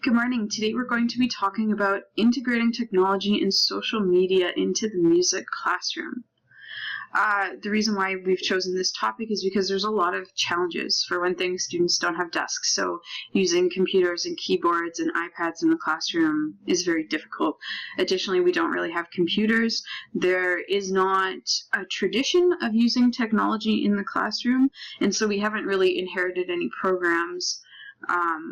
Good morning. Today we're going to be talking about integrating technology and social media into the music classroom. The reason why we've chosen this topic is because there's a lot of challenges. For one thing, students don't have desks, so using computers and keyboards and iPads in the classroom is very difficult. Additionally, we don't really have computers. There is not a tradition of using technology in the classroom, and so we haven't really inherited any programs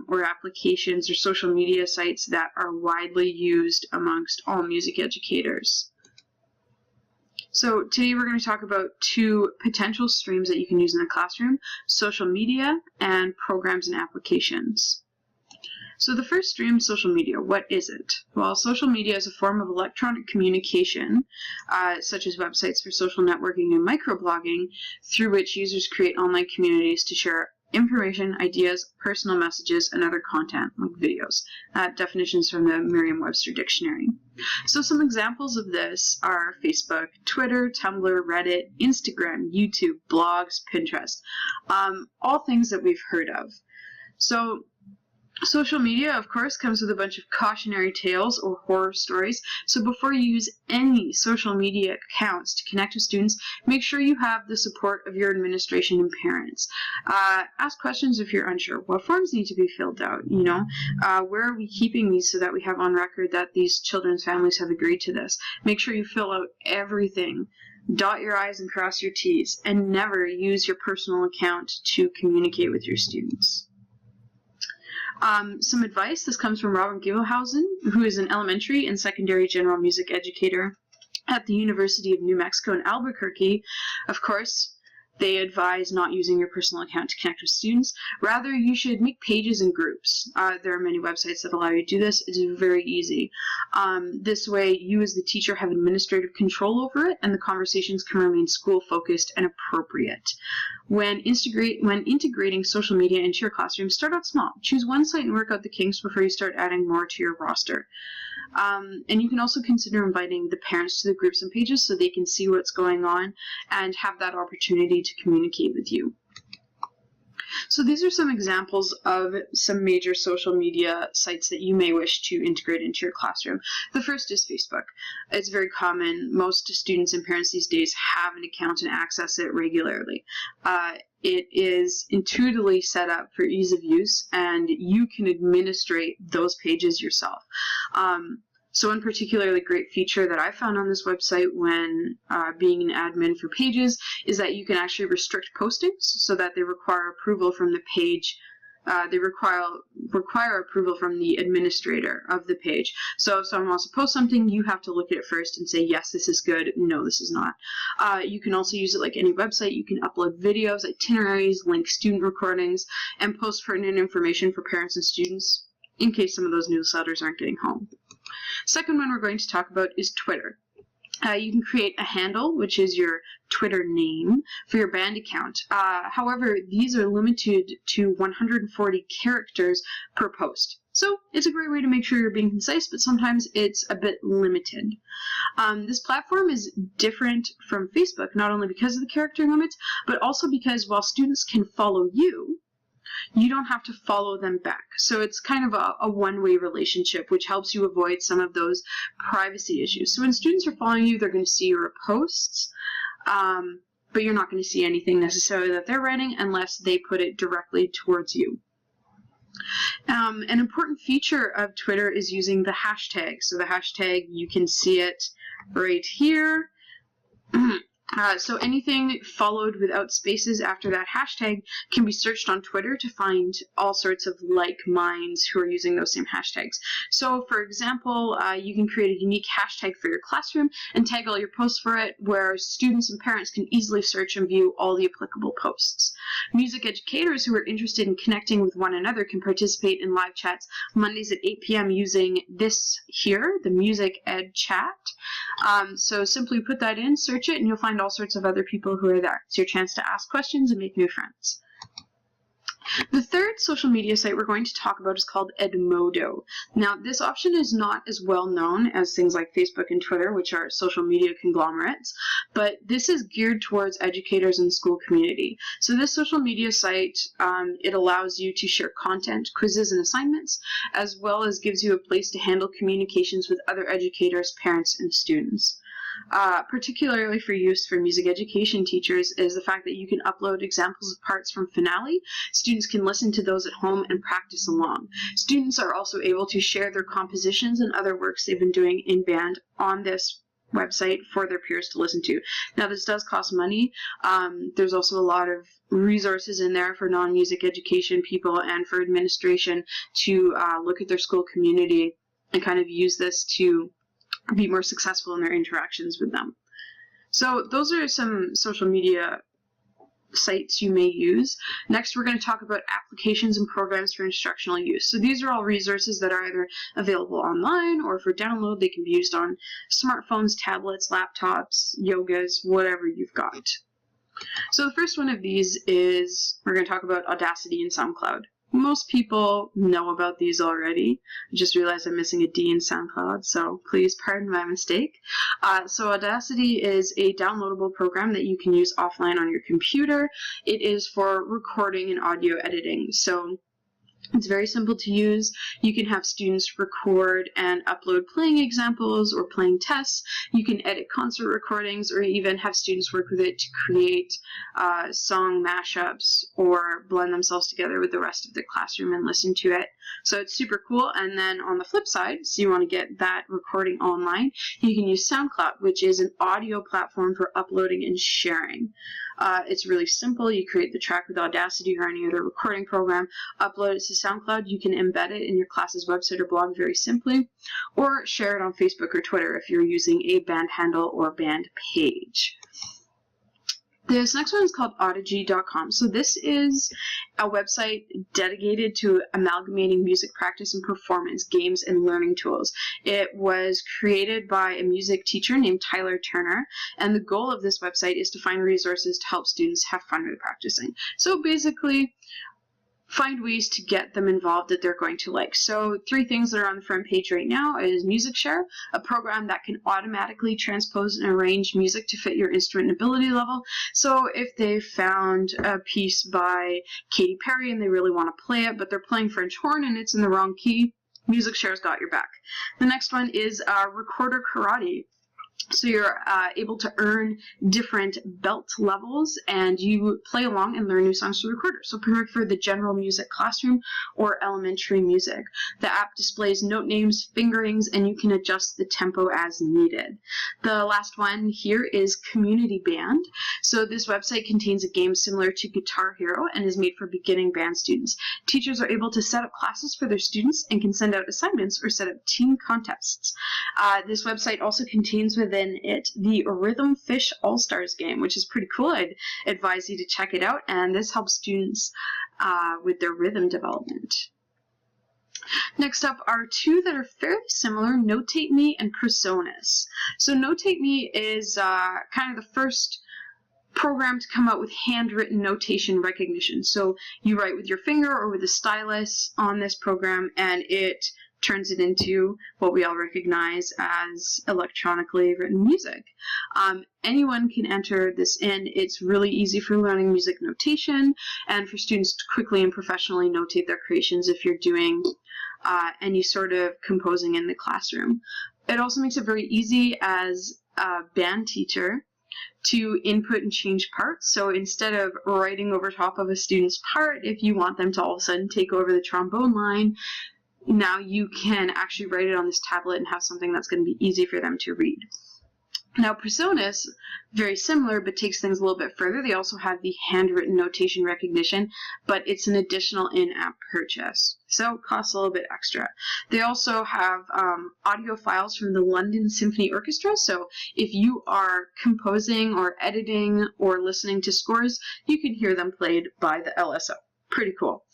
or applications or social media sites that are widely used amongst all music educators. So today we're going to talk about two potential streams that you can use in the classroom: social media and programs and applications. So the first stream, social media. What is it? Well, social media is a form of electronic communication, such as websites for social networking and microblogging, through which users create online communities to share information, ideas, personal messages, and other content, like videos. Definitions from the Merriam-Webster Dictionary. So some examples of this are Facebook, Twitter, Tumblr, Reddit, Instagram, YouTube, blogs, Pinterest, all things that we've heard of. So social media, of course, comes with a bunch of cautionary tales or horror stories. So before you use any social media accounts to connect with students, make sure you have the support of your administration and parents. Ask questions if you're unsure. What forms need to be filled out? Where are we keeping these so that we have on record that these children's families have agreed to this? Make sure you fill out everything. Dot your I's and cross your T's, and never use your personal account to communicate with your students. Some advice. This comes from Robin Gibelhausen, who is an elementary and secondary general music educator at the University of New Mexico in Albuquerque. Of course, they advise not using your personal account to connect with students. Rather, you should make pages and groups. There are many websites that allow you to do this. It's very easy. This way, you as the teacher have administrative control over it, and the conversations can remain school-focused and appropriate. When integrating social media into your classroom, start out small. Choose one site and work out the kinks before you start adding more to your roster. And you can also consider inviting the parents to the groups and pages so they can see what's going on and have that opportunity to communicate with you. So these are some examples of some major social media sites that you may wish to integrate into your classroom. The first is Facebook. It's very common. Most students and parents these days have an account and access it regularly. It is intuitively set up for ease of use, and you can administrate those pages yourself. So one particularly great feature that I found on this website when being an admin for pages is that you can actually restrict postings so that they require approval from the page. They require approval from the administrator of the page. So if someone wants to post something, you have to look at it first and say, yes, this is good, no, this is not. You can also use it like any website. You can upload videos, itineraries, link student recordings, and post pertinent information for parents and students in case some of those newsletters aren't getting home. Second one we're going to talk about is Twitter. You can create a handle, which is your Twitter name, for your band account. However, these are limited to 140 characters per post. So it's a great way to make sure you're being concise, but sometimes it's a bit limited. This platform is different from Facebook, not only because of the character limits, but also because while students can follow you, you don't have to follow them back. So it's kind of a one-way relationship, which helps you avoid some of those privacy issues. So when students are following you, they're going to see your posts, but you're not going to see anything necessarily that they're writing unless they put it directly towards you. An important feature of Twitter is using the hashtag. So the hashtag, you can see it right here. So anything followed without spaces after that hashtag can be searched on Twitter to find all sorts of like minds who are using those same hashtags. So for example, you can create a unique hashtag for your classroom and tag all your posts for it, where students and parents can easily search and view all the applicable posts. Music educators who are interested in connecting with one another can participate in live chats Mondays at 8 p.m. using this here, the Music Ed Chat. So simply put that in, search it, and you'll find all sorts of other people who are there. It's your chance to ask questions and make new friends. The third social media site we're going to talk about is called Edmodo. Now, this option is not as well known as things like Facebook and Twitter, which are social media conglomerates, but this is geared towards educators and school community. So this social media site, it allows you to share content, quizzes, and assignments, as well as gives you a place to handle communications with other educators, parents, and students. Particularly for use for music education teachers is the fact that you can upload examples of parts from Finale. Students can listen to those at home and practice along. Students are also able to share their compositions and other works they've been doing in band on this website for their peers to listen to. Now, this does cost money. There's also a lot of resources in there for non-music education people and for administration to look at their school community and kind of use this to be more successful in their interactions with them. So those are some social media sites you may use. Next, we're going to talk about applications and programs for instructional use. So these are all resources that are either available online or for download. They can be used on smartphones, tablets, laptops, yogas, whatever you've got. So the first one of these is, we're going to talk about Audacity and SoundCloud. Most people know about these already. I just realized I'm missing a D in SoundCloud, so please pardon my mistake. So Audacity is a downloadable program that you can use offline on your computer. It is for recording and audio editing. So it's very simple to use. You can have students record and upload playing examples or playing tests. You can edit concert recordings or even have students work with it to create song mashups or blend themselves together with the rest of the classroom and listen to it. So it's super cool. And then on the flip side, so you want to get that recording online, you can use SoundCloud, which is an audio platform for uploading and sharing. It's really simple. You create the track with Audacity or any other recording program, upload it to SoundCloud. You can embed it in your class's website or blog very simply, or share it on Facebook or Twitter if you're using a band handle or band page. This next one is called Audigy.com. So this is a website dedicated to amalgamating music practice and performance, games, and learning tools. It was created by a music teacher named Tyler Turner, and the goal of this website is to find resources to help students have fun with practicing. So basically, find ways to get them involved that they're going to like. So 3 things that are on the front page right now is MusicShare, a program that can automatically transpose and arrange music to fit your instrument and ability level. So if they found a piece by Katy Perry and they really want to play it, but they're playing French horn and it's in the wrong key, MusicShare's got your back. The next one is Recorder Karate. So you're able to earn different belt levels and you play along and learn new songs to the recorder. So perfect for the general music classroom or elementary music. The app displays note names, fingerings, and you can adjust the tempo as needed. The last one here is Community Band. So this website contains a game similar to Guitar Hero and is made for beginning band students. Teachers are able to set up classes for their students and can send out assignments or set up team contests. This website also contains within it the Rhythm Fish All-Stars game, which is pretty cool. I'd advise you to check it out, and this helps students with their rhythm development. Next up are 2 that are fairly similar, NotateMe and Presonus. So NotateMe is kind of the first program to come out with handwritten notation recognition. So you write with your finger or with a stylus on this program, and it turns it into what we all recognize as electronically written music. Anyone can enter this in. It's really easy for learning music notation and for students to quickly and professionally notate their creations if you're doing any sort of composing in the classroom. It also makes it very easy as a band teacher to input and change parts. So instead of writing over top of a student's part, if you want them to all of a sudden take over the trombone line, now you can actually write it on this tablet and have something that's going to be easy for them to read. Now Presonus, very similar, but takes things a little bit further. They also have the handwritten notation recognition, but it's an additional in-app purchase, so it costs a little bit extra. They also have audio files from the London Symphony Orchestra, so if you are composing or editing or listening to scores, you can hear them played by the LSO. Pretty cool.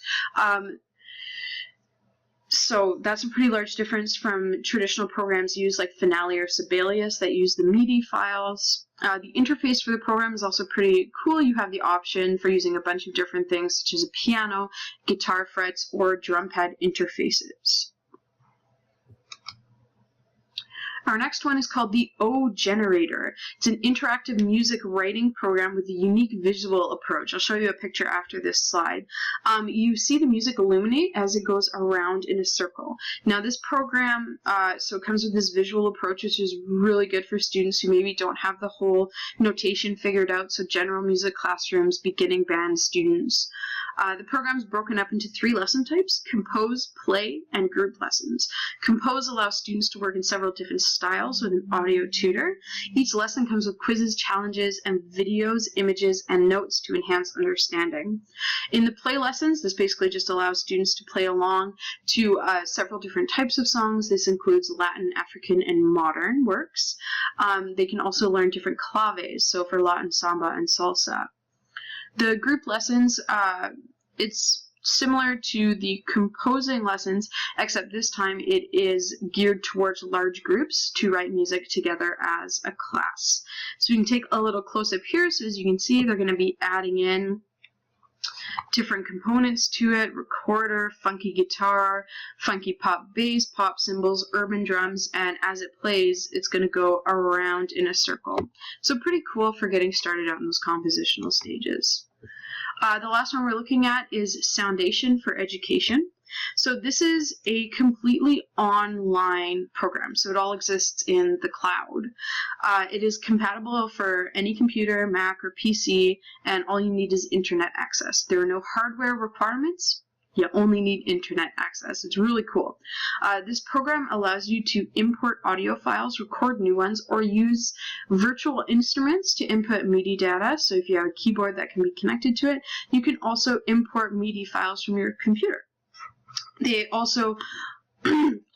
So that's a pretty large difference from traditional programs used like Finale or Sibelius that use the MIDI files. The interface for the program is also pretty cool. You have the option for using a bunch of different things such as a piano, guitar frets, or drum pad interfaces. Our next one is called the O Generator. It's an interactive music writing program with a unique visual approach. I'll show you a picture after this slide. You see the music illuminate as it goes around in a circle. Now this program, so it comes with this visual approach, which is really good for students who maybe don't have the whole notation figured out, so general music classrooms, beginning band students. The program is broken up into 3 lesson types: compose, play, and group lessons. Compose allows students to work in several different styles with an audio tutor. Each lesson comes with quizzes, challenges, and videos, images, and notes to enhance understanding. In the play lessons, this basically just allows students to play along to several different types of songs. This includes Latin, African, and modern works. They can also learn different claves, so for Latin, samba, and salsa. The group lessons, it's similar to the composing lessons, except this time it is geared towards large groups to write music together as a class. So you can take a little close up here. So as you can see, they're going to be adding in different components to it: recorder, funky guitar, funky pop bass, pop cymbals, urban drums, and as it plays, it's going to go around in a circle. So pretty cool for getting started out in those compositional stages. The last one we're looking at is Soundation for Education. So this is a completely online program, so it all exists in the cloud. It is compatible for any computer, Mac, or PC, and all you need is internet access. There are no hardware requirements. You only need internet access. It's really cool. This program allows you to import audio files, record new ones, or use virtual instruments to input MIDI data. So if you have a keyboard that can be connected to it, you can also import MIDI files from your computer. They also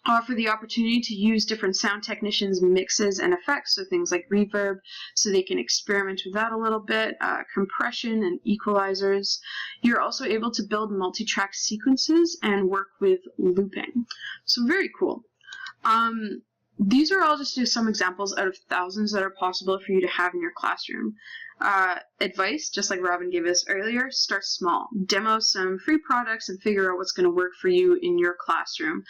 offer the opportunity to use different sound technicians' mixes and effects, so things like reverb, so they can experiment with that a little bit, compression and equalizers. You're also able to build multi-track sequences and work with looping. So very cool. These are all just some examples out of thousands that are possible for you to have in your classroom. Advice, just like Robin gave us earlier: start small. Demo some free products and figure out what's going to work for you in your classroom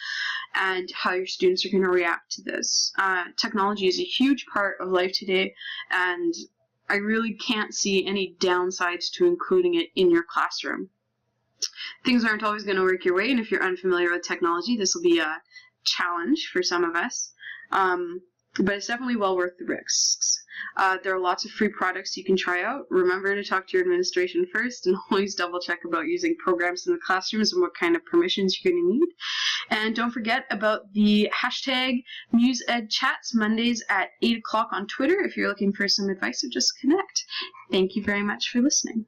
and how your students are going to react to this. Technology is a huge part of life today, and I really can't see any downsides to including it in your classroom. Things aren't always going to work your way, and if you're unfamiliar with technology, this will be a challenge for some of us. But it's definitely well worth the risks. There are lots of free products you can try out. Remember to talk to your administration first, and always double check about using programs in the classrooms and what kind of permissions you're going to need. And don't forget about the hashtag MuseEdChats Mondays at 8 o'clock on Twitter if you're looking for some advice or just connect. Thank you very much for listening.